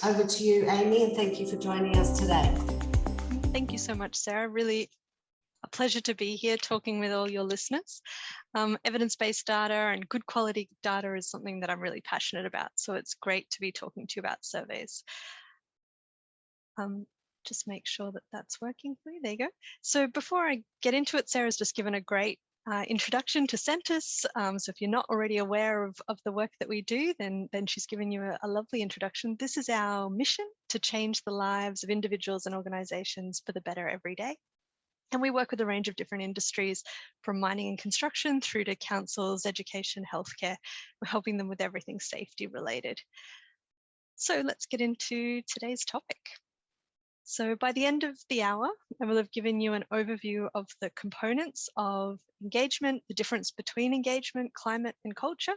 over to you, Amy, and thank you for joining us today. Thank you so much, Sarah. Really a pleasure to be here talking with all your listeners. Evidence-based data and good quality data is something that I'm really passionate about, so it's great to be talking to you about surveys. Just make sure that that's working for you. There you go. So before I get into it, Sarah's just given a great introduction to Sentis. So if you're not already aware of the work that we do, then she's given you a lovely introduction. This is our mission: to change the lives of individuals and organizations for the better every day. And we work with a range of different industries, from mining and construction through to councils, education, healthcare. We're helping them with everything safety related. So let's get into today's topic. So by the end of the hour, I will have given you an overview of the components of engagement, the difference between engagement, climate, and culture,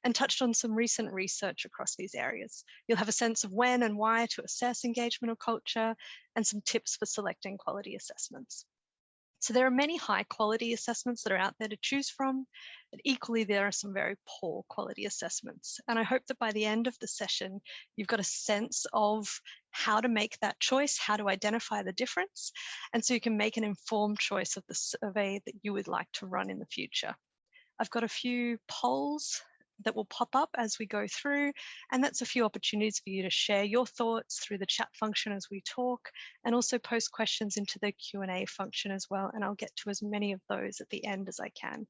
and touched on some recent research across these areas. You'll have a sense of when and why to assess engagement or culture, and some tips for selecting quality assessments. So there are many high quality assessments that are out there to choose from, but equally there are some very poor quality assessments. And I hope that by the end of the session, you've got a sense of how to make that choice, how to identify the difference, and so you can make an informed choice of the survey that you would like to run in the future. I've got a few polls that will pop up as we go through, and that's a few opportunities for you to share your thoughts through the chat function as we talk, and also post questions into the Q&A function as well, and I'll get to as many of those at the end as I can.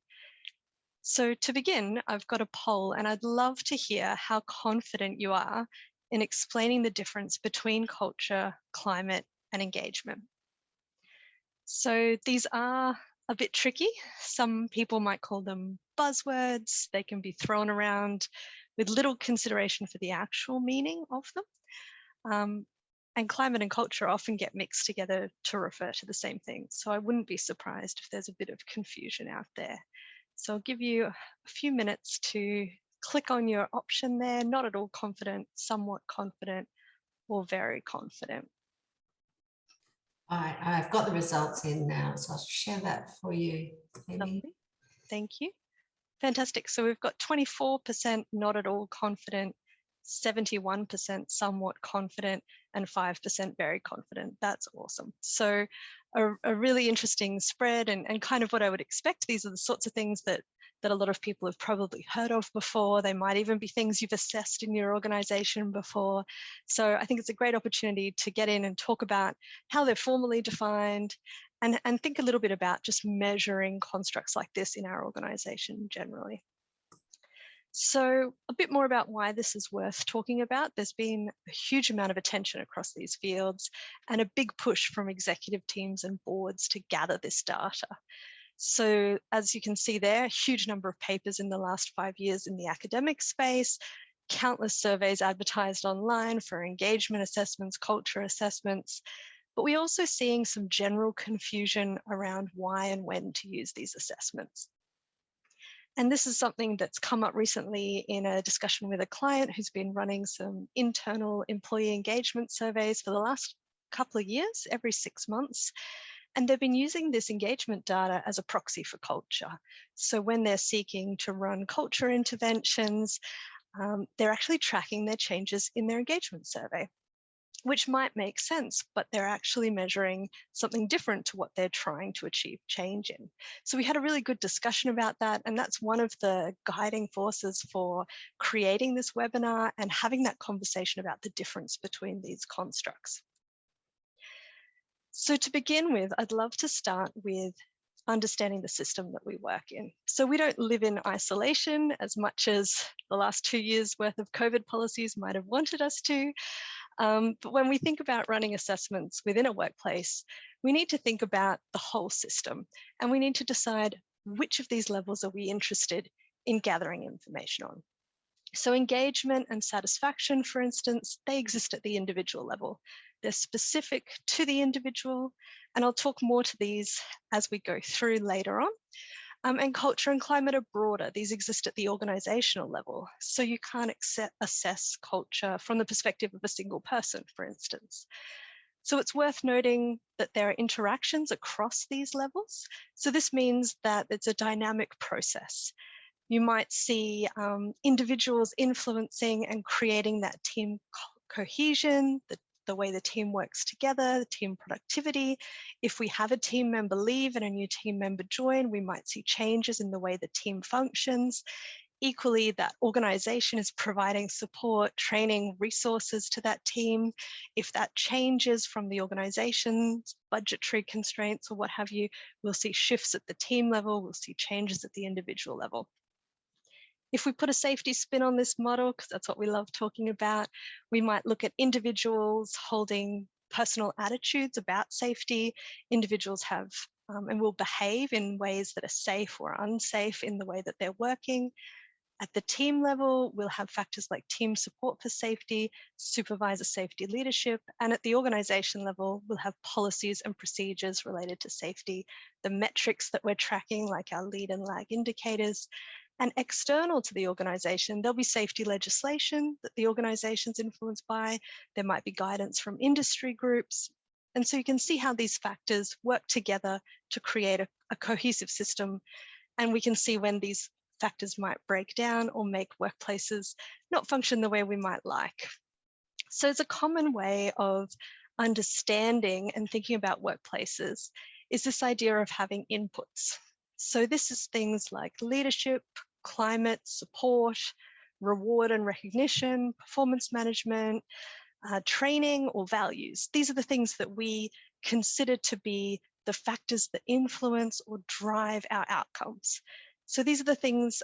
So to begin, I've got a poll, and I'd love to hear how confident you are in explaining the difference between culture, climate, and engagement. So these are a bit tricky. Some people might call them buzzwords. They can be thrown around with little consideration for the actual meaning of them. And climate and culture often get mixed together to refer to the same thing. So I wouldn't be surprised if there's a bit of confusion out there. So I'll give you a few minutes to click on your option there: not at all confident, somewhat confident, or very confident. All right, I've got the results in now, so I'll share that for you, Amy. Lovely. Thank you. Fantastic. So we've got 24% not at all confident, 71% somewhat confident, and 5% very confident. That's awesome. So a really interesting spread, and kind of what I would expect. These are the sorts of things that a lot of people have probably heard of before. They might even be things you've assessed in your organization before. So I think it's a great opportunity to get in and talk about how they're formally defined, and think a little bit about just measuring constructs like this in our organization generally. So a bit more about why this is worth talking about. There's been a huge amount of attention across these fields, and a big push from executive teams and boards to gather this data. So as you can see there, a huge number of papers in the last 5 years in the academic space, countless surveys advertised online for engagement assessments, culture assessments, but we're also seeing some general confusion around why and when to use these assessments. And this is something that's come up recently in a discussion with a client who's been running some internal employee engagement surveys for the last couple of years, every 6 months. And they've been using this engagement data as a proxy for culture. So when they're seeking to run culture interventions, they're actually tracking their changes in their engagement survey, which might make sense, but they're actually measuring something different to what they're trying to achieve change in. So we had a really good discussion about that, and that's one of the guiding forces for creating this webinar and having that conversation about the difference between these constructs. So to begin with, I'd love to start with understanding the system that we work in. So we don't live in isolation as much as the last 2 years worth of COVID policies might have wanted us to. But when we think about running assessments within a workplace, we need to think about the whole system, and we need to decide which of these levels are we interested in gathering information on. So engagement and satisfaction, for instance, they exist at the individual level. They're specific to the individual, and I'll talk more to these as we go through later on. And culture and climate are broader. These exist at the organizational level. So you can't assess culture from the perspective of a single person, for instance. So it's worth noting that there are interactions across these levels. So this means that it's a dynamic process. You might see individuals influencing and creating that team cohesion, the way the team works together, the team productivity. If we have a team member leave and a new team member join, we might see changes in the way the team functions. Equally, that organization is providing support, training, resources to that team. If that changes from the organization's budgetary constraints or what have you, we'll see shifts at the team level, we'll see changes at the individual level. If we put a safety spin on this model, because that's what we love talking about, we might look at individuals holding personal attitudes about safety. Individuals have and will behave in ways that are safe or unsafe in the way that they're working. At the team level, we'll have factors like team support for safety, supervisor safety leadership, and at the organization level, we'll have policies and procedures related to safety, the metrics that we're tracking, like our lead and lag indicators. And external to the organization, there'll be safety legislation that the organization's influenced by. There might be guidance from industry groups. And so you can see how these factors work together to create a cohesive system. And we can see when these factors might break down or make workplaces not function the way we might like. So it's a common way of understanding and thinking about workplaces is this idea of having inputs. So this is things like leadership, climate, support, reward and recognition, performance management, training or values. These are the things that we consider to be the factors that influence or drive our outcomes. So these are the things,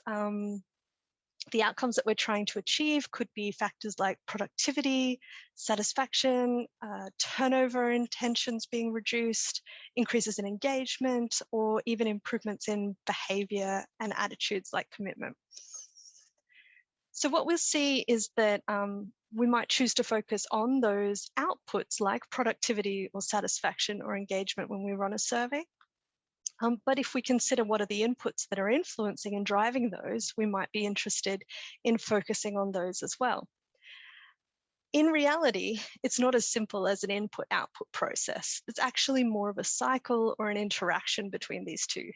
the outcomes that we're trying to achieve could be factors like productivity, satisfaction, turnover intentions being reduced, increases in engagement, or even improvements in behavior and attitudes like commitment. So what we'll see is that we might choose to focus on those outputs like productivity or satisfaction or engagement when we run a survey. But if we consider what are the inputs that are influencing and driving those, we might be interested in focusing on those as well. In reality, it's not as simple as an input-output process. It's actually more of a cycle or an interaction between these two.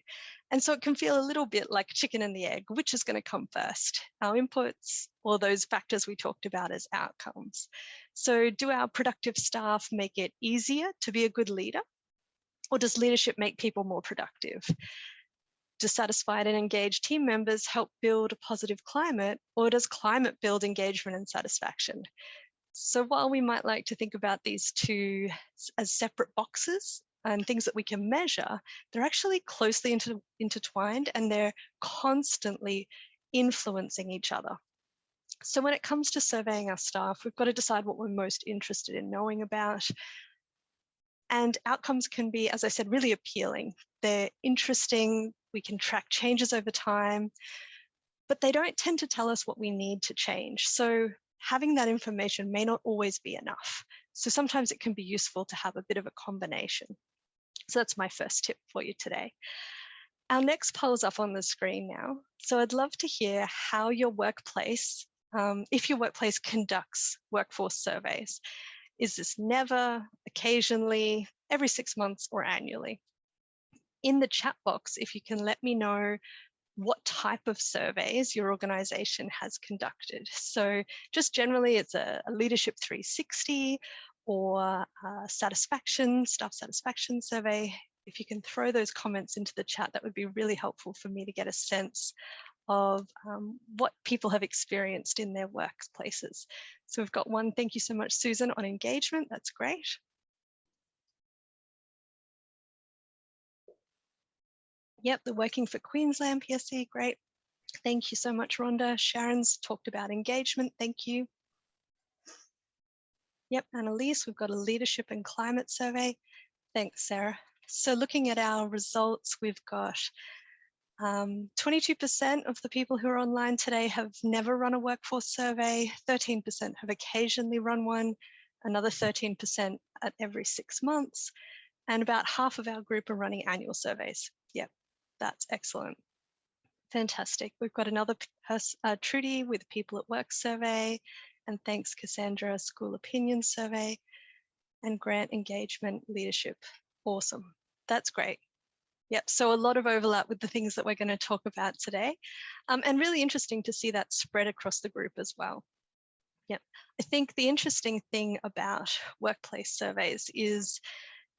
And so it can feel a little bit like chicken and the egg, which is going to come first, our inputs or those factors we talked about as outcomes. So do our productive staff make it easier to be a good leader? Or does leadership make people more productive? Do satisfied and engaged team members help build a positive climate, or does climate build engagement and satisfaction? So while we might like to think about these two as separate boxes and things that we can measure, they're actually closely intertwined and they're constantly influencing each other. So when it comes to surveying our staff, we've got to decide what we're most interested in knowing about. And outcomes can be, as I said, really appealing. They're interesting, we can track changes over time, but they don't tend to tell us what we need to change. So having that information may not always be enough. So sometimes it can be useful to have a bit of a combination. So that's my first tip for you today. Our next poll is up on the screen now. So I'd love to hear how your workplace, if your workplace conducts workforce surveys. Is this never, occasionally, every 6 months, or annually? In the chat box, if you can let me know what type of surveys your organization has conducted. So just generally, it's a leadership 360 or a staff satisfaction survey. If you can throw those comments into the chat, that would be really helpful for me to get a sense of what people have experienced in their workplaces. So we've got one, thank you so much, Susan, on engagement. That's great. Yep, the Working for Queensland PSC, great. Thank you so much, Rhonda. Sharon's talked about engagement, thank you. Yep, Annalise, we've got a leadership and climate survey. Thanks, Sarah. So looking at our results, we've got 22% of the people who are online today have never run a workforce survey, 13% have occasionally run one, another 13% at every 6 months, and about half of our group are running annual surveys. Yep, that's excellent. Fantastic. We've got another Trudy with People at Work survey, and thanks Cassandra, School Opinion survey, and Grant Engagement Leadership. Awesome, that's great. Yep, so a lot of overlap with the things that we're going to talk about today, and really interesting to see that spread across the group as well. Yeah, I think the interesting thing about workplace surveys is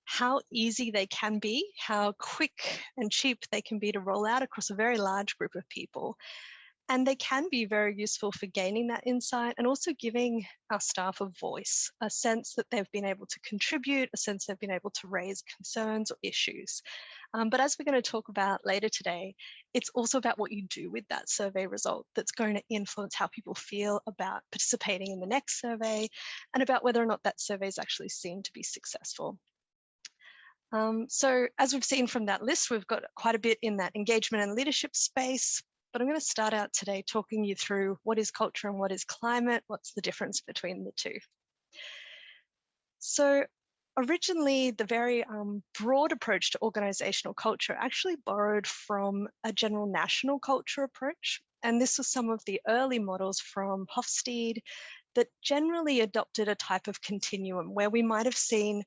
how easy they can be, how quick and cheap they can be to roll out across a very large group of people. And they can be very useful for gaining that insight and also giving our staff a voice, a sense that they've been able to contribute, a sense they've been able to raise concerns or issues. But as we're going to talk about later today, it's also about what you do with that survey result that's going to influence how people feel about participating in the next survey and about whether or not that survey is actually seen to be successful. So as we've seen from that list, we've got quite a bit in that engagement and leadership space, but I'm going to start out today talking you through what is culture and what is climate, what's the difference between the two. So originally, the very broad approach to organizational culture actually borrowed from a general national culture approach. And this was some of the early models from Hofstede that generally adopted a type of continuum where we might have seen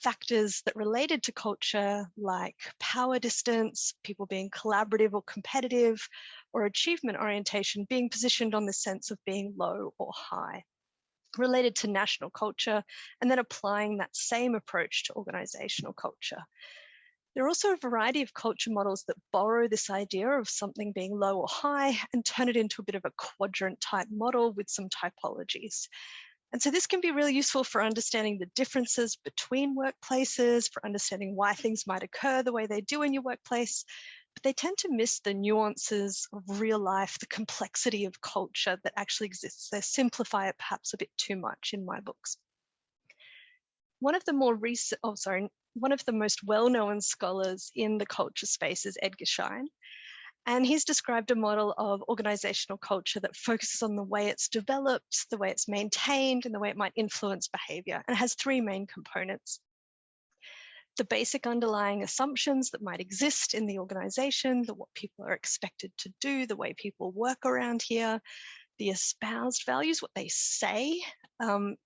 factors that related to culture like power distance, people being collaborative or competitive, or achievement orientation being positioned on the sense of being low or high, related to national culture, and then applying that same approach to organizational culture. There are also a variety of culture models that borrow this idea of something being low or high and turn it into a bit of a quadrant type model with some typologies. And so this can be really useful for understanding the differences between workplaces, for understanding why things might occur the way they do in your workplace, but they tend to miss the nuances of real life, the complexity of culture that actually exists. They simplify it perhaps a bit too much in my books. One of the most well-known scholars in the culture space is Edgar Schein. And he's described a model of organizational culture that focuses on the way it's developed, the way it's maintained, and the way it might influence behavior, and has three main components. The basic underlying assumptions that might exist in the organization, what people are expected to do, the way people work around here, the espoused values, what they say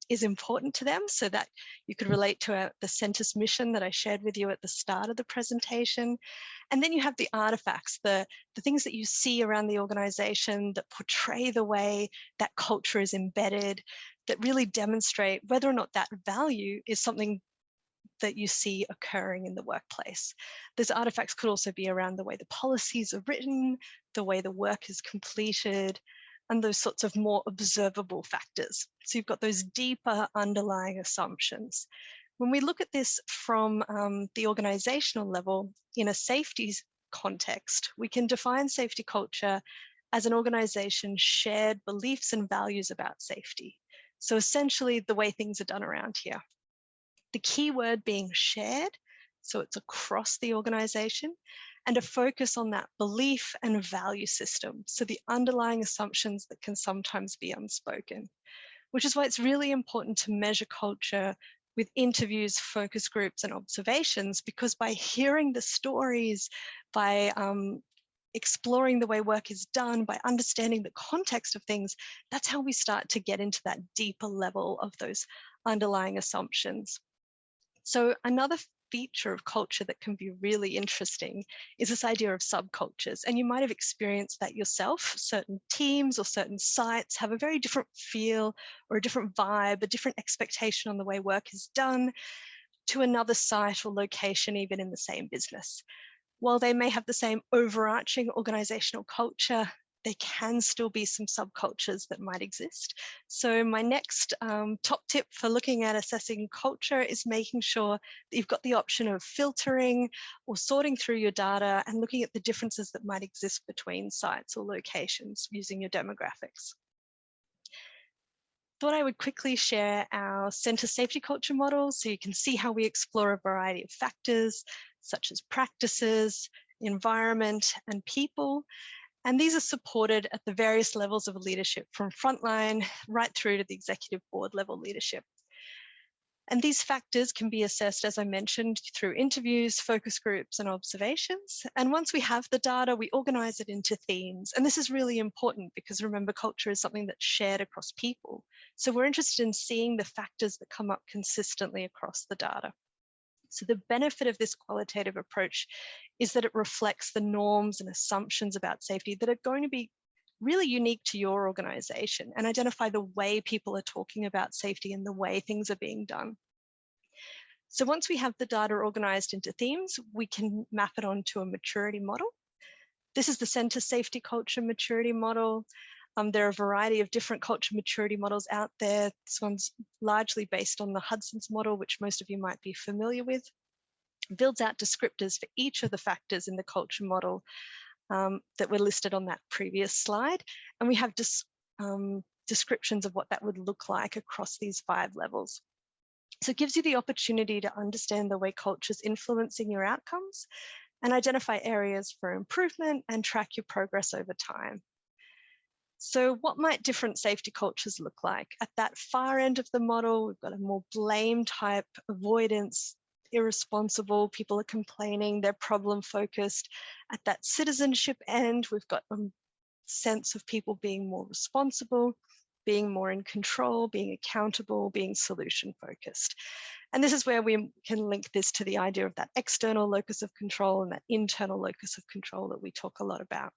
is important to them, so that you could relate to the Sentis mission that I shared with you at the start of the presentation. And then you have the artifacts, the things that you see around the organization that portray the way that culture is embedded, that really demonstrate whether or not that value is something that you see occurring in the workplace. Those artifacts could also be around the way the policies are written, the way the work is completed, and those sorts of more observable factors. So you've got those deeper underlying assumptions. When we look at this from the organizational level in a safety context, we can define safety culture as an organization's shared beliefs and values about safety. So essentially the way things are done around here. The key word being shared, so it's across the organization, and a focus on that belief and value system. So the underlying assumptions that can sometimes be unspoken, which is why it's really important to measure culture with interviews, focus groups, and observations, because by hearing the stories, by exploring the way work is done, by understanding the context of things, that's how we start to get into that deeper level of those underlying assumptions. So another feature of culture that can be really interesting is this idea of subcultures. And you might have experienced that yourself. Certain teams or certain sites have a very different feel or a different vibe, a different expectation on the way work is done to another site or location, even in the same business. While they may have the same overarching organizational culture, there can still be some subcultures that might exist. So my next top tip for looking at assessing culture is making sure that you've got the option of filtering or sorting through your data and looking at the differences that might exist between sites or locations using your demographics. Thought I would quickly share our Sentis safety culture model so you can see how we explore a variety of factors such as practices, environment, and people. And these are supported at the various levels of leadership, from frontline right through to the executive board level leadership. And these factors can be assessed, as I mentioned, through interviews, focus groups, and observations. And once we have the data, we organize it into themes. And this is really important because remember, culture is something that's shared across people. So we're interested in seeing the factors that come up consistently across the data. So the benefit of this qualitative approach is that it reflects the norms and assumptions about safety that are going to be really unique to your organization, and identify the way people are talking about safety and the way things are being done. So once we have the data organized into themes, we can map it onto a maturity model. This is the Sentis Safety Culture Maturity Model. There are a variety of different culture maturity models out there. This one's largely based on the Hudson's model, which most of you might be familiar with. It builds out descriptors for each of the factors in the culture model that were listed on that previous slide. And we have descriptions of what that would look like across these 5 levels. So it gives you the opportunity to understand the way culture is influencing your outcomes and identify areas for improvement and track your progress over time. So what might different safety cultures look like? At that far end of the model, we've got a more blame type, avoidance, irresponsible, people are complaining, they're problem focused. At that citizenship end, we've got a sense of people being more responsible, being more in control, being accountable, being solution focused. And this is where we can link this to the idea of that external locus of control and that internal locus of control that we talk a lot about.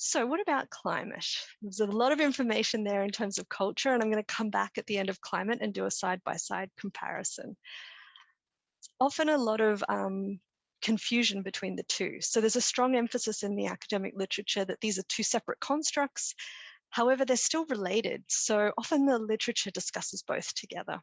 So what about climate? There's a lot of information there in terms of culture, and I'm going to come back at the end of climate and do a side-by-side comparison. It's often a lot of confusion between the two. So there's a strong emphasis in the academic literature that these are 2 separate constructs. However, they're still related. So often the literature discusses both together.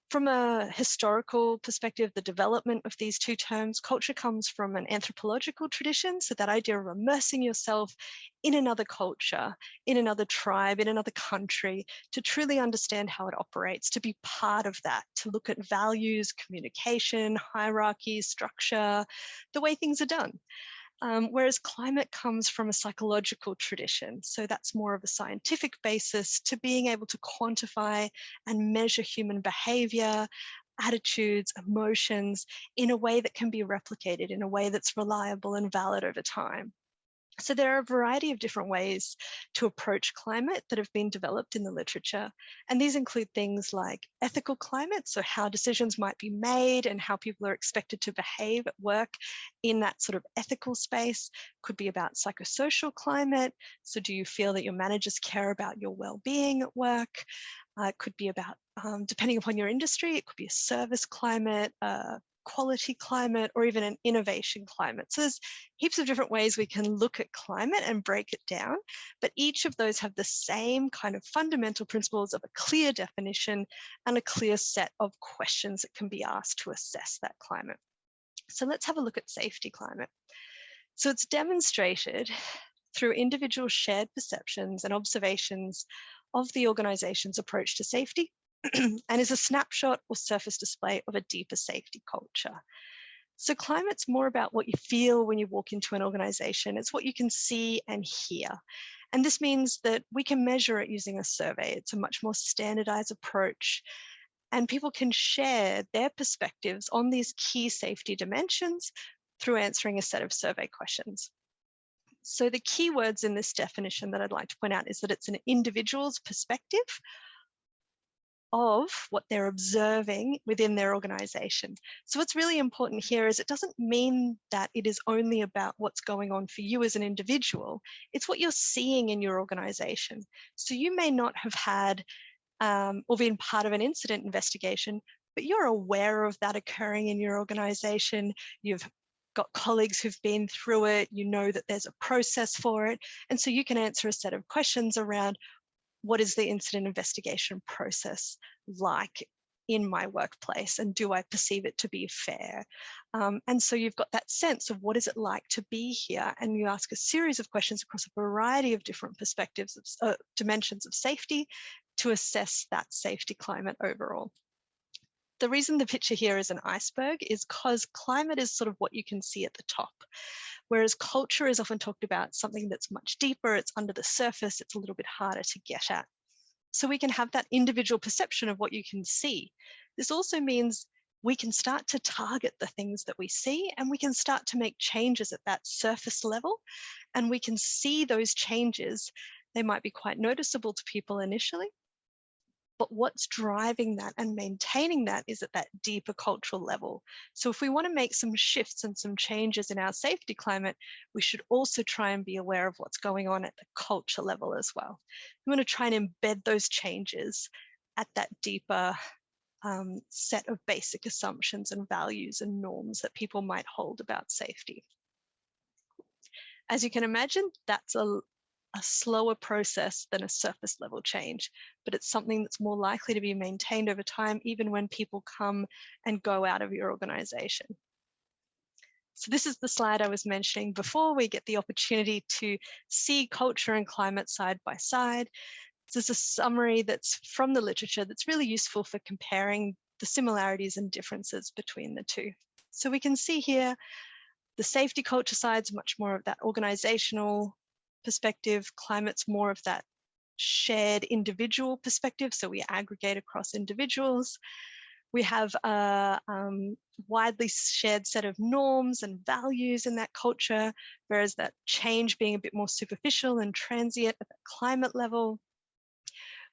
From a historical perspective, the development of these 2 terms, culture comes from an anthropological tradition. So that idea of immersing yourself in another culture, in another tribe, in another country, to truly understand how it operates, to be part of that, to look at values, communication, hierarchy, structure, the way things are done. Whereas climate comes from a psychological tradition. So that's more of a scientific basis to being able to quantify and measure human behavior, attitudes, emotions in a way that can be replicated, in a way that's reliable and valid over time. So there are a variety of different ways to approach climate that have been developed in the literature. And these include things like ethical climate, so how decisions might be made and how people are expected to behave at work in that sort of ethical space. Could be about psychosocial climate. So do you feel that your managers care about your well-being at work? It could be about, depending upon your industry, it could be a service climate, quality climate, or even an innovation climate. So there's heaps of different ways we can look at climate and break it down, but each of those have the same kind of fundamental principles of a clear definition and a clear set of questions that can be asked to assess that climate. So let's have a look at safety climate. So it's demonstrated through individual shared perceptions and observations of the organization's approach to safety, and is a snapshot or surface display of a deeper safety culture. So climate's more about what you feel when you walk into an organization. It's what you can see and hear. And this means that we can measure it using a survey. It's a much more standardized approach. And people can share their perspectives on these key safety dimensions through answering a set of survey questions. So the key words in this definition that I'd like to point out is that it's an individual's perspective of what they're observing within their organization. So what's really important here is it doesn't mean that it is only about what's going on for you as an individual. It's what you're seeing in your organization. So you may not have had or been part of an incident investigation, but you're aware of that occurring in your organization. You've got colleagues who've been through it. You know that there's a process for it. And so you can answer a set of questions around, what is the incident investigation process like in my workplace, and do I perceive it to be fair? And so you've got that sense of what is it like to be here, and you ask a series of questions across a variety of different perspectives of dimensions of safety to assess that safety climate overall. The reason the picture here is an iceberg is because climate is sort of what you can see at the top, whereas culture is often talked about something that's much deeper, it's under the surface, it's a little bit harder to get at. So we can have that individual perception of what you can see. This also means we can start to target the things that we see, and we can start to make changes at that surface level, and we can see those changes. They might be quite noticeable to people initially, But what's driving that and maintaining that is at that deeper cultural level. So if we want to make some shifts and some changes in our safety climate, we should also try and be aware of what's going on at the culture level as well. We want to try and embed those changes at that deeper set of basic assumptions and values and norms that people might hold about safety. As you can imagine, that's a slower process than a surface level change, but it's something that's more likely to be maintained over time, even when people come and go out of your organization. So this is the slide I was mentioning before. We get the opportunity to see culture and climate side by side. This is a summary that's from the literature that's really useful for comparing the similarities and differences between the two. So we can see here, the safety culture side's much more of that organizational perspective. Climate's more of that shared individual perspective. So we aggregate across individuals. We have a widely shared set of norms and values in that culture, whereas that change being a bit more superficial and transient at the climate level.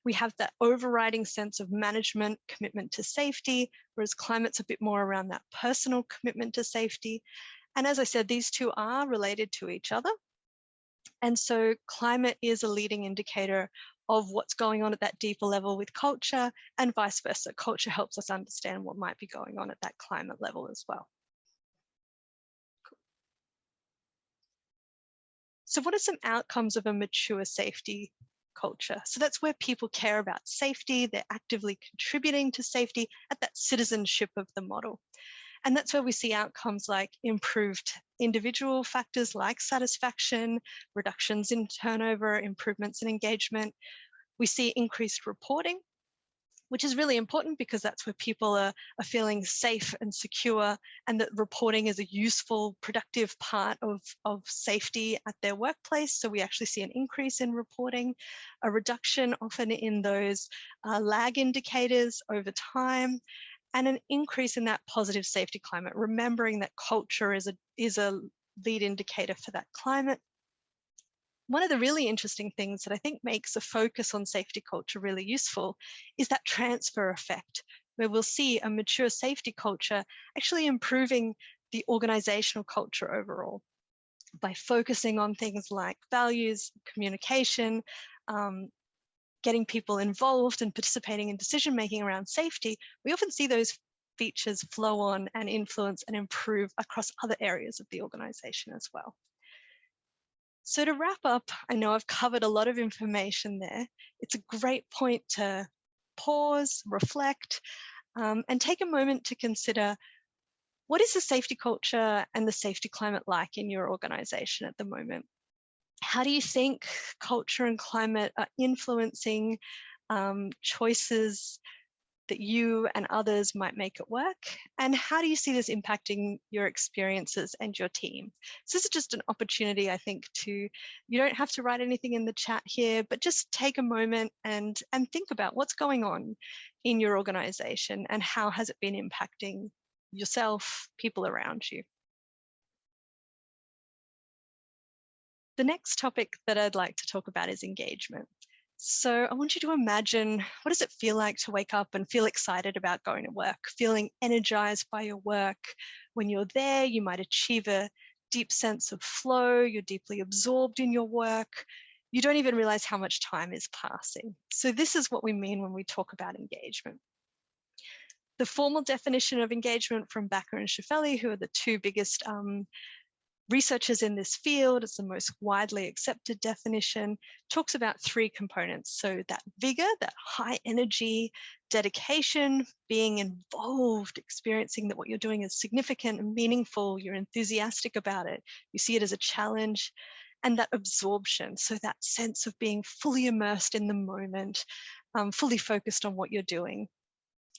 We have that overriding sense of management commitment to safety, whereas climate's a bit more around that personal commitment to safety. And as I said, these two are related to each other. And so climate is a leading indicator of what's going on at that deeper level with culture, and vice versa. Culture helps us understand what might be going on at that climate level as well. Cool. So what are some outcomes of a mature safety culture? So that's where people care about safety, they're actively contributing to safety at that citizenship of the model. And that's where we see outcomes like improved individual factors like satisfaction, reductions in turnover, improvements in engagement. We see increased reporting, which is really important because that's where people are feeling safe and secure, and that reporting is a useful, productive part of safety at their workplace. So we actually see an increase in reporting, a reduction often in those lag indicators over time, and an increase in that positive safety climate, remembering that culture is a lead indicator for that climate. One of the really interesting things that I think makes a focus on safety culture really useful is that transfer effect, where we'll see a mature safety culture actually improving the organizational culture overall by focusing on things like values, communication, getting people involved and participating in decision-making around safety. We often see those features flow on and influence and improve across other areas of the organization as well. So to wrap up, I know I've covered a lot of information there. It's a great point to pause, reflect, and take a moment to consider, what is the safety culture and the safety climate like in your organization at the moment? How do you think culture and climate are influencing choices that you and others might make at work? And how do you see this impacting your experiences and your team? So this is just an opportunity, I think, you don't have to write anything in the chat here, but just take a moment and think about what's going on in your organization and how has it been impacting yourself, people around you. The next topic that I'd like to talk about is engagement. So I want you to imagine, what does it feel like to wake up and feel excited about going to work, feeling energized by your work? When you're there, you might achieve a deep sense of flow, you're deeply absorbed in your work, you don't even realize how much time is passing. So this is what we mean when we talk about engagement. The formal definition of engagement from Bakker and Schiffelli, who are the two biggest researchers in this field, it's the most widely accepted definition, talks about three components. So that vigor, that high energy, dedication, being involved, experiencing that what you're doing is significant and meaningful, you're enthusiastic about it, you see it as a challenge, and that absorption. So that sense of being fully immersed in the moment, fully focused on what you're doing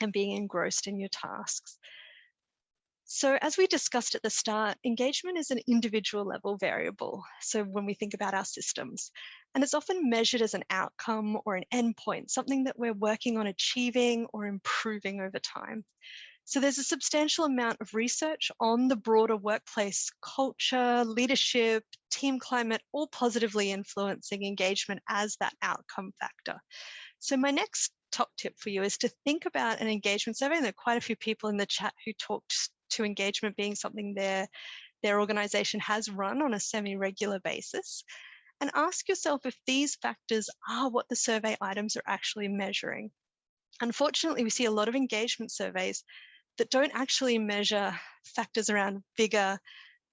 and being engrossed in your tasks. So as we discussed at the start, engagement is an individual level variable. So when we think about our systems, and it's often measured as an outcome or an endpoint, something that we're working on achieving or improving over time. So there's a substantial amount of research on the broader workplace culture, leadership, team climate, all positively influencing engagement as that outcome factor. So my next top tip for you is to think about an engagement survey. And there are quite a few people in the chat who talked to engagement being something their organization has run on a semi-regular basis. And ask yourself if these factors are what the survey items are actually measuring. Unfortunately, we see a lot of engagement surveys that don't actually measure factors around vigor,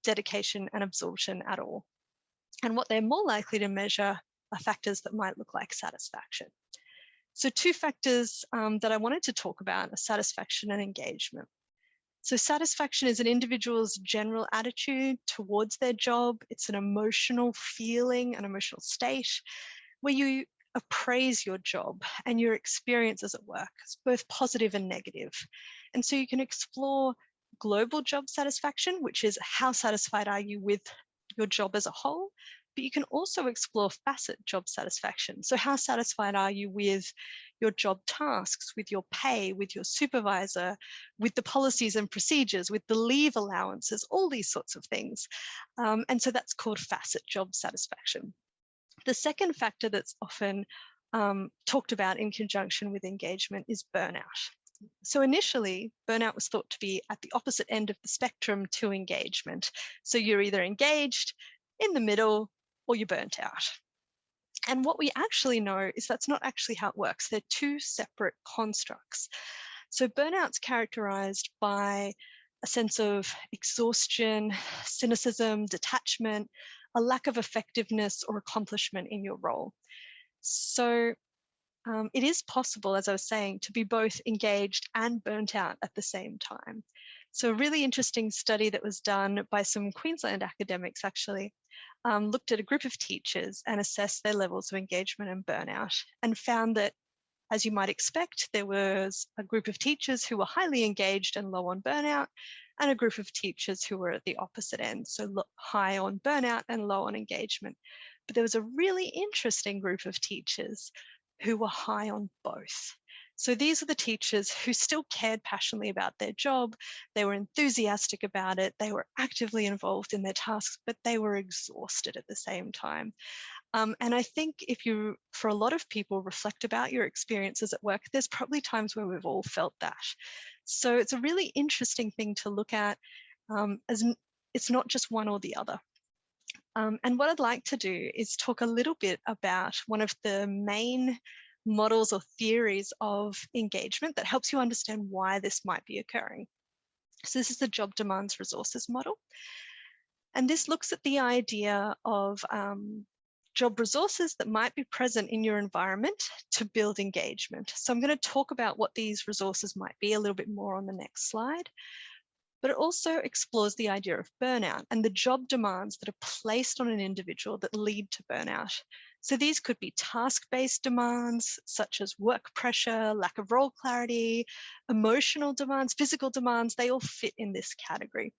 dedication, and absorption at all. And what they're more likely to measure are factors that might look like satisfaction. So two factors that I wanted to talk about are satisfaction and engagement. So satisfaction is an individual's general attitude towards their job. It's an emotional feeling, an emotional state where you appraise your job and your experiences at work, both positive and negative. And so you can explore global job satisfaction, which is how satisfied are you with your job as a whole, but you can also explore facet job satisfaction. So how satisfied are you with your job tasks, with your pay, with your supervisor, with the policies and procedures, with the leave allowances, all these sorts of things. And so that's called facet job satisfaction. The second factor that's often talked about in conjunction with engagement is burnout. So initially, burnout was thought to be at the opposite end of the spectrum to engagement. So you're either engaged, in the middle, or you're burnt out. And what we actually know is that's not actually how it works. They're two separate constructs. So burnout's characterized by a sense of exhaustion, cynicism, detachment, a lack of effectiveness or accomplishment in your role. So it is possible, as I was saying, to be both engaged and burnt out at the same time. So a really interesting study that was done by some Queensland academics actually looked at a group of teachers and assessed their levels of engagement and burnout, and found that, as you might expect, there was a group of teachers who were highly engaged and low on burnout, and a group of teachers who were at the opposite end, so high on burnout and low on engagement. But there was a really interesting group of teachers who were high on both. So these are the teachers who still cared passionately about their job. They were enthusiastic about it. They were actively involved in their tasks, but they were exhausted at the same time. And I think if you, for a lot of people, reflect about your experiences at work, there's probably times where we've all felt that. So it's a really interesting thing to look at, as it's not just one or the other. And what I'd like to do is talk a little bit about one of the main models or theories of engagement that helps you understand why this might be occurring. So this is the job demands resources model. And this looks at the idea of job resources that might be present in your environment to build engagement. So I'm going to talk about what these resources might be a little bit more on the next slide. But it also explores the idea of burnout and the job demands that are placed on an individual that lead to burnout. So these could be task-based demands, such as work pressure, lack of role clarity, emotional demands, physical demands, they all fit in this category.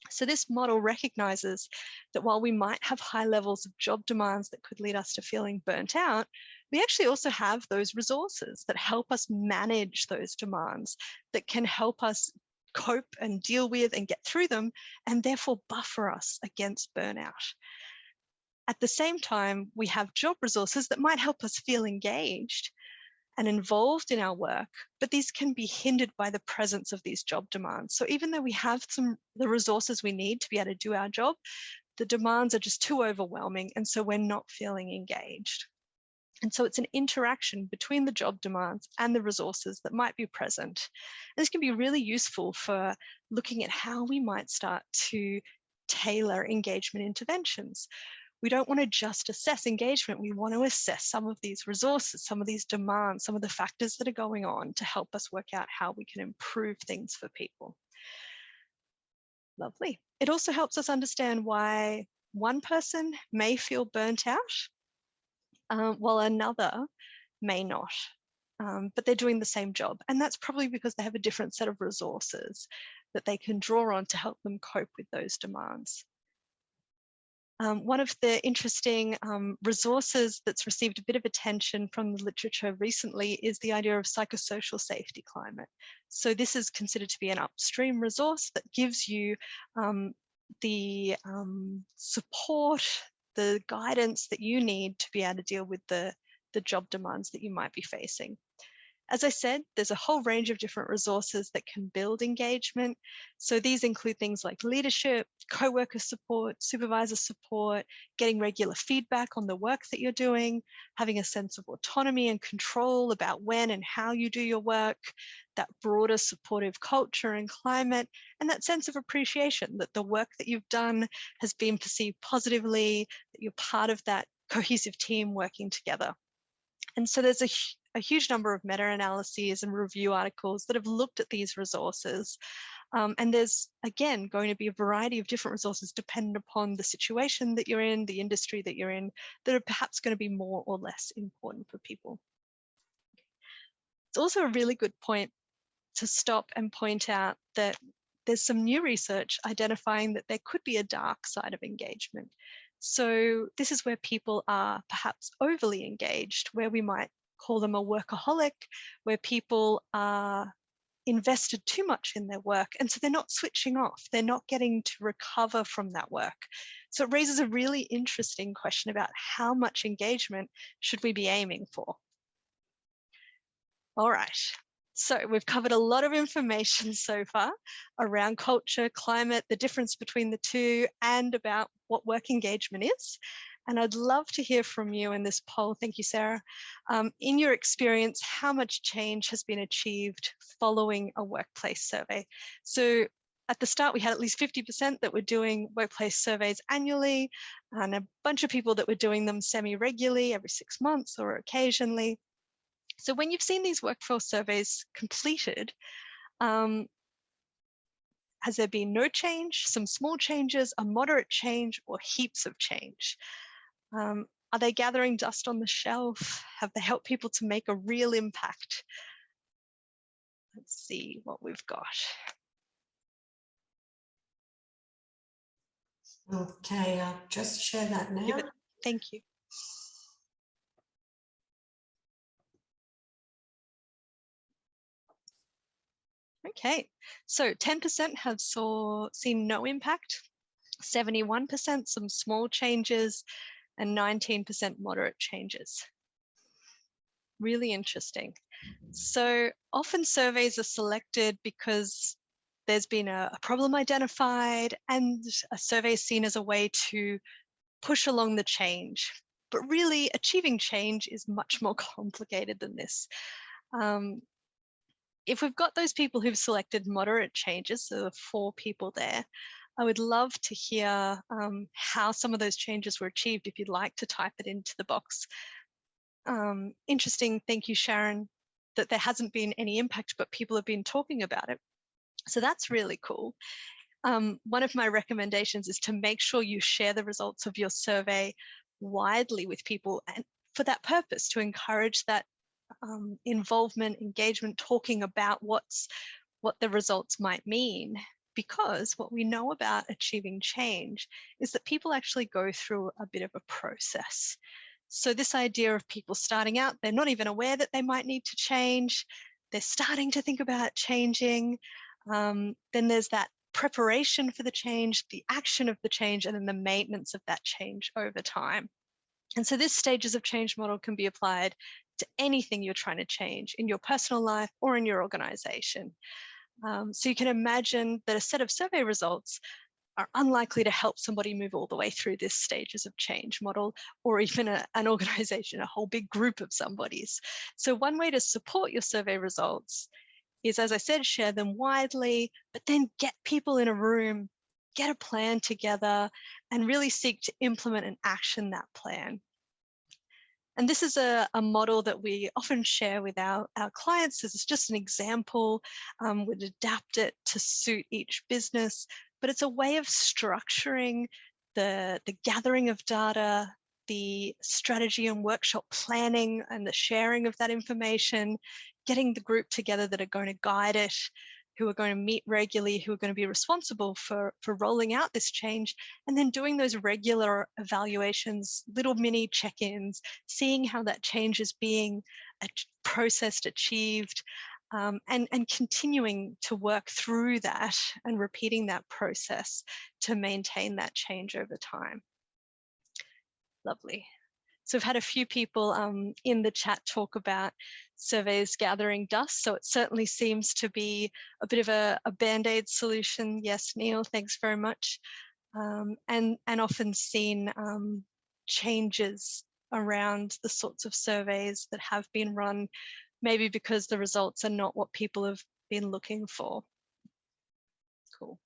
So this model recognizes that while we might have high levels of job demands that could lead us to feeling burnt out, we actually also have those resources that help us manage those demands, that can help us cope and deal with and get through them, and therefore buffer us against burnout. At the same time, we have job resources that might help us feel engaged and involved in our work, but these can be hindered by the presence of these job demands. So even though we have the resources we need to be able to do our job, the demands are just too overwhelming, and so we're not feeling engaged. And so it's an interaction between the job demands and the resources that might be present. And this can be really useful for looking at how we might start to tailor engagement interventions. We don't want to just assess engagement. We want to assess some of these resources, some of these demands, some of the factors that are going on to help us work out how we can improve things for people. Lovely. It also helps us understand why one person may feel burnt out, while another may not, but they're doing the same job. And that's probably because they have a different set of resources that they can draw on to help them cope with those demands. One of the interesting resources that's received a bit of attention from the literature recently is the idea of psychosocial safety climate. So this is considered to be an upstream resource that gives you the support, the guidance that you need to be able to deal with the job demands that you might be facing. As I said, there's a whole range of different resources that can build engagement. So these include things like leadership, co-worker support, supervisor support, getting regular feedback on the work that you're doing, having a sense of autonomy and control about when and how you do your work, that broader supportive culture and climate, and that sense of appreciation that the work that you've done has been perceived positively, that you're part of that cohesive team working together. And so there's a huge number of meta-analyses and review articles that have looked at these resources. And there's, again, going to be a variety of different resources dependent upon the situation that you're in, the industry that you're in, that are perhaps going to be more or less important for people. It's also a really good point to stop and point out that there's some new research identifying that there could be a dark side of engagement. So this is where people are perhaps overly engaged, where we might call them a workaholic, where people are invested too much in their work. And so they're not switching off. They're not getting to recover from that work. So it raises a really interesting question about how much engagement should we be aiming for? All right. So we've covered a lot of information so far around culture, climate, the difference between the two, and about what work engagement is. And I'd love to hear from you in this poll. Thank you, Sarah. In your experience, how much change has been achieved following a workplace survey? So at the start, we had at least 50% that were doing workplace surveys annually, and a bunch of people that were doing them semi-regularly every 6 months or occasionally. So when you've seen these workforce surveys completed, has there been no change, some small changes, a moderate change, or heaps of change? Are they gathering dust on the shelf? Have they helped people to make a real impact? Let's see what we've got. Okay, I'll just share that now. Thank you. Okay, so 10% have seen no impact, 71% some small changes, and 19% moderate changes. Really interesting. So often surveys are selected because there's been a problem identified and a survey is seen as a way to push along the change. But really, achieving change is much more complicated than this. If we've got those people who've selected moderate changes, so the 4 people there, I would love to hear how some of those changes were achieved. If you'd like to type it into the box. Interesting, thank you, Sharon, that there hasn't been any impact, but people have been talking about it. So that's really cool. One of my recommendations is to make sure you share the results of your survey widely with people, and for that purpose, to encourage that involvement, engagement, talking about what the results might mean. Because what we know about achieving change is that people actually go through a bit of a process. So this idea of people starting out, they're not even aware that they might need to change. They're starting to think about changing. Then there's that preparation for the change, the action of the change, and then the maintenance of that change over time. And so this stages of change model can be applied to anything you're trying to change in your personal life or in your organization. So you can imagine that a set of survey results are unlikely to help somebody move all the way through this stages of change model, or even an organization, a whole big group of somebody's. So one way to support your survey results is, as I said, share them widely, but then get people in a room, get a plan together, and really seek to implement and action that plan. And this is a model that we often share with our clients. This is just an example. We'd adapt it to suit each business, but it's a way of structuring the gathering of data, the strategy and workshop planning and the sharing of that information, getting the group together that are going to guide it, who are going to meet regularly, who are going to be responsible for rolling out this change, and then doing those regular evaluations, little mini check-ins, seeing how that change is being processed, achieved, and continuing to work through that and repeating that process to maintain that change over time. Lovely. So we've had a few people in the chat talk about surveys gathering dust. So it certainly seems to be a bit of a Band-Aid solution. Yes, Neil, thanks very much. And often seen changes around the sorts of surveys that have been run, maybe because the results are not what people have been looking for. Cool.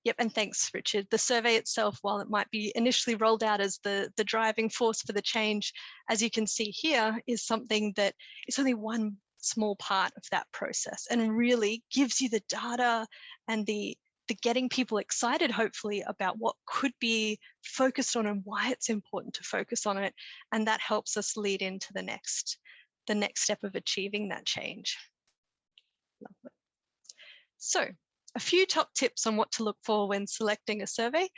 Yep, and thanks, Richard. The survey itself, while it might be initially rolled out as the driving force for the change, as you can see here, is something that is only one small part of that process and really gives you the data and the getting people excited, hopefully, about what could be focused on and why it's important to focus on it. And that helps us lead into the next step of achieving that change. Lovely. So, a few top tips on what to look for when selecting a survey.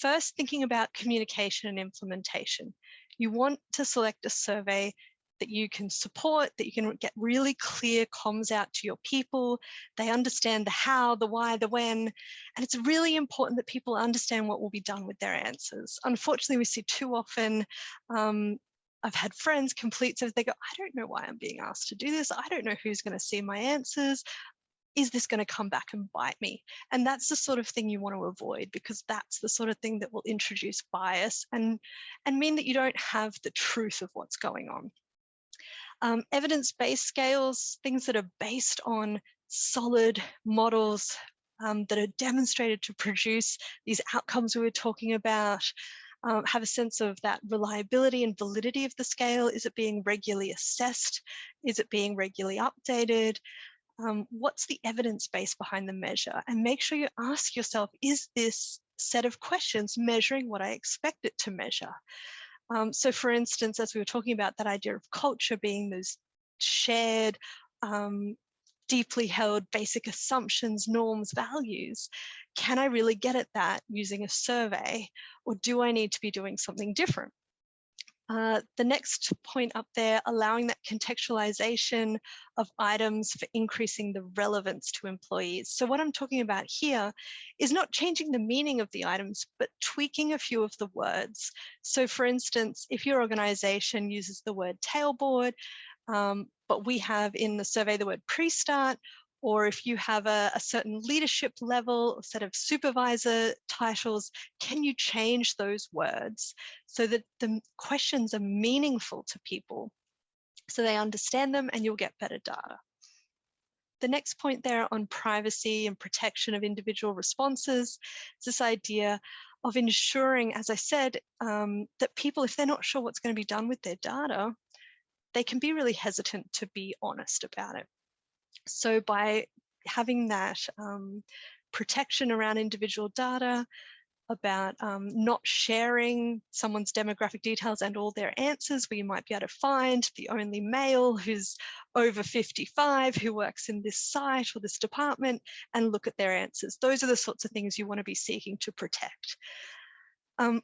First, thinking about communication and implementation. You want to select a survey that you can support, that you can get really clear comms out to your people. They understand the how, the why, the when, and it's really important that people understand what will be done with their answers. Unfortunately, we see too often, I've had friends complete surveys, they go, I don't know why I'm being asked to do this. I don't know who's going to see my answers. Is this going to come back and bite me? And that's the sort of thing you want to avoid, because that's the sort of thing that will introduce bias and mean that you don't have the truth of what's going on. Evidence-based scales, things that are based on solid models that are demonstrated to produce these outcomes we were talking about, have a sense of that reliability and validity of the scale. Is it being regularly assessed? Is it being regularly updated? What's the evidence base behind the measure? And make sure you ask yourself, is this set of questions measuring what I expect it to measure? So for instance, as we were talking about that idea of culture being those shared, deeply held basic assumptions, norms, values, can I really get at that using a survey, or do I need to be doing something different? The next point up there, allowing that contextualization of items for increasing the relevance to employees. So what I'm talking about here is not changing the meaning of the items, but tweaking a few of the words. So for instance, if your organization uses the word tailboard, but we have in the survey the word pre-start, or if you have a certain leadership level, a set of supervisor titles, can you change those words so that the questions are meaningful to people, so they understand them and you'll get better data? The next point there on privacy and protection of individual responses is this idea of ensuring, as I said, that people, if they're not sure what's going to be done with their data, they can be really hesitant to be honest about it. So by having that protection around individual data, about not sharing someone's demographic details and all their answers, where you might be able to find the only male who's over 55 who works in this site or this department and look at their answers. Those are the sorts of things you want to be seeking to protect.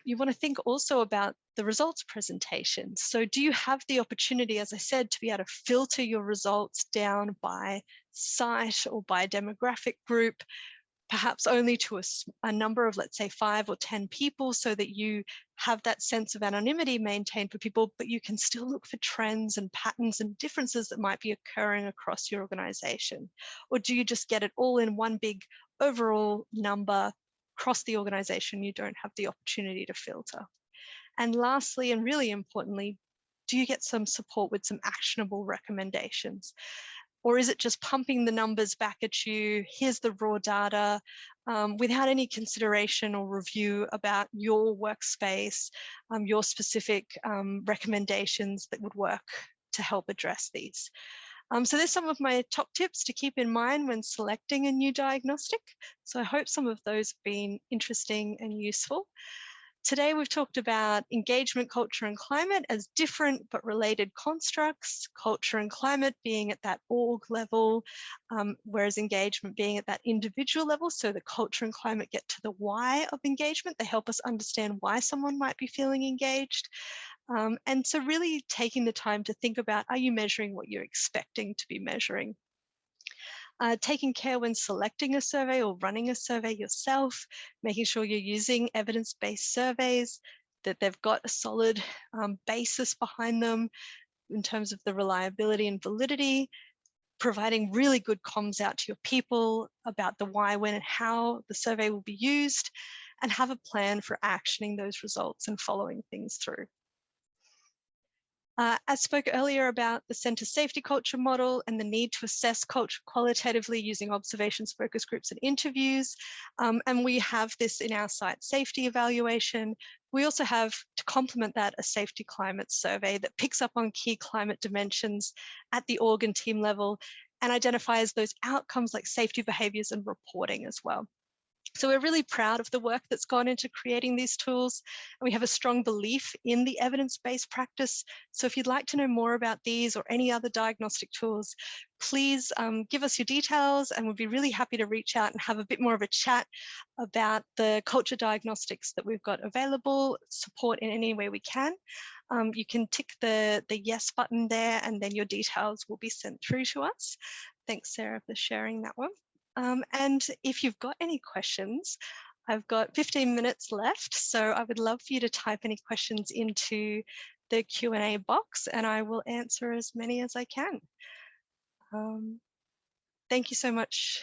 You want to think also about the results presentation. So do you have the opportunity, as I said, to be able to filter your results down by site or by demographic group, perhaps only to a number of, let's say, 5 or 10 people, so that you have that sense of anonymity maintained for people, but you can still look for trends and patterns and differences that might be occurring across your organization? Or do you just get it all in one big overall number across the organization? You don't have the opportunity to filter. And lastly, and really importantly, do you get some support with some actionable recommendations? Or is it just pumping the numbers back at you? Here's the raw data without any consideration or review about your workspace, your specific recommendations that would work to help address these. So there's some of my top tips to keep in mind when selecting a new diagnostic. So I hope some of those have been interesting and useful. Today we've talked about engagement, culture and climate as different but related constructs, culture and climate being at that org level, whereas engagement being at that individual level. So the culture and climate get to the why of engagement. They help us understand why someone might be feeling engaged. And so really taking the time to think about, are you measuring what you're expecting to be measuring? Taking care when selecting a survey or running a survey yourself, making sure you're using evidence-based surveys, that they've got a solid basis behind them in terms of the reliability and validity, providing really good comms out to your people about the why, when, and how the survey will be used, and have a plan for actioning those results and following things through. I spoke earlier about the Sentis safety culture model and the need to assess culture qualitatively using observations, focus groups, and interviews. And we have this in our site safety evaluation. We also have, to complement that, a safety climate survey that picks up on key climate dimensions at the org and team level and identifies those outcomes like safety behaviors and reporting as well. So we're really proud of the work that's gone into creating these tools, and we have a strong belief in the evidence-based practice. So if you'd like to know more about these or any other diagnostic tools, please give us your details, and we'll be really happy to reach out and have a bit more of a chat about the culture diagnostics that we've got available, support in any way we can. You can tick the yes button there, and then your details will be sent through to us. Thanks, Sarah, for sharing that one. And if you've got any questions, I've got 15 minutes left, so I would love for you to type any questions into the Q&A box, and I will answer as many as I can. Thank you so much,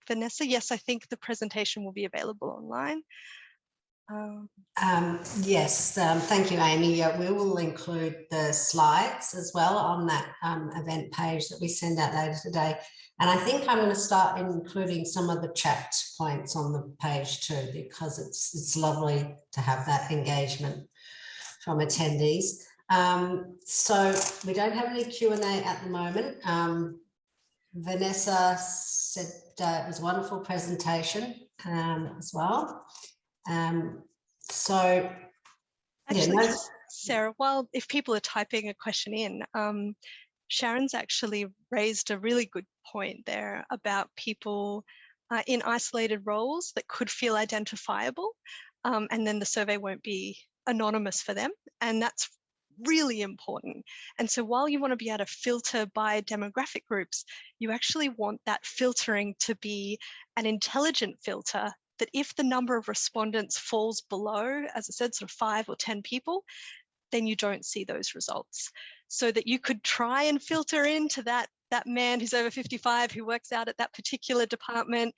Vanessa. Yes, I think the presentation will be available online. Yes, thank you, Amy. Yeah, we will include the slides as well on that event page that we send out later today. And I think I'm going to start including some of the chat points on the page too, because it's lovely to have that engagement from attendees. So we don't have any Q&A at the moment. Vanessa said it was a wonderful presentation as well. So actually, yeah, Sarah, if people are typing a question in, Sharon's actually raised a really good point there about people in isolated roles that could feel identifiable, and then the survey won't be anonymous for them, and that's really important. And so while you want to be able to filter by demographic groups, you actually want that filtering to be an intelligent filter, that if the number of respondents falls below, as I said, sort of 5 or 10 people, then you don't see those results. So that you could try and filter into that man who's over 55 who works out at that particular department,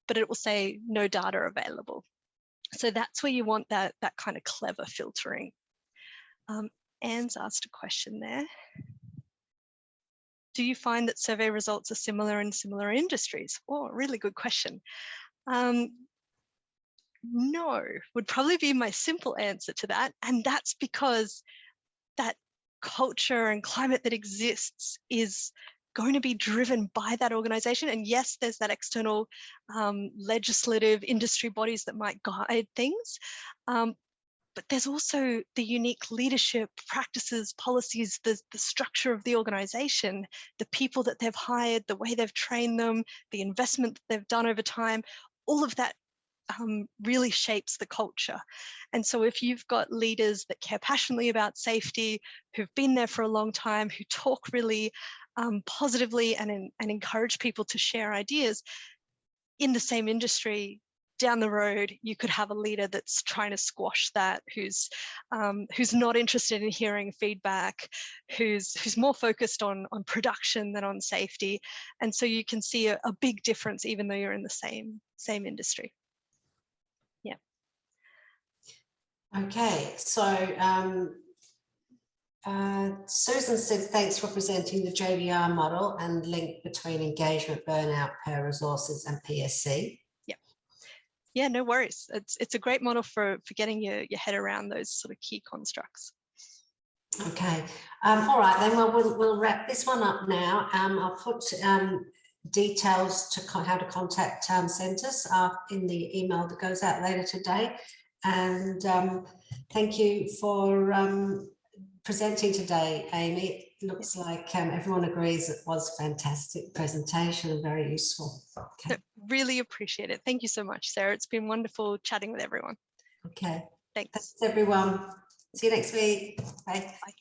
but it will say no data available. So that's where you want that kind of clever filtering. Anne's asked a question there. Do you find that survey results are similar in similar industries? Oh, really good question. No, would probably be my simple answer to that. And that's because that culture and climate that exists is going to be driven by that organization. And yes, there's that external legislative industry bodies that might guide things. But there's also the unique leadership practices, policies, the structure of the organization, the people that they've hired, the way they've trained them, the investment that they've done over time, all of that really shapes the culture. And so if you've got leaders that care passionately about safety, who've been there for a long time, who talk really positively and encourage people to share ideas, in the same industry, down the road, you could have a leader that's trying to squash that, who's not interested in hearing feedback, who's more focused on production than on safety. And so you can see a big difference even though you're in the same industry. Yeah. Okay, so Susan said, thanks for presenting the JDR model and link between engagement, burnout, per resources and PSC. Yeah, no worries. It's a great model for getting your head around those sort of key constructs. Okay, all right, then we'll wrap this one up now. I'll put details to how to contact Sentis in the email that goes out later today. And thank you for presenting today, Amy. It looks like everyone agrees it was a fantastic presentation and very useful. Okay. Really appreciate it. Thank you so much, Sarah. It's been wonderful chatting with everyone. Okay. Thanks. Thanks, everyone. See you next week. Bye. Bye.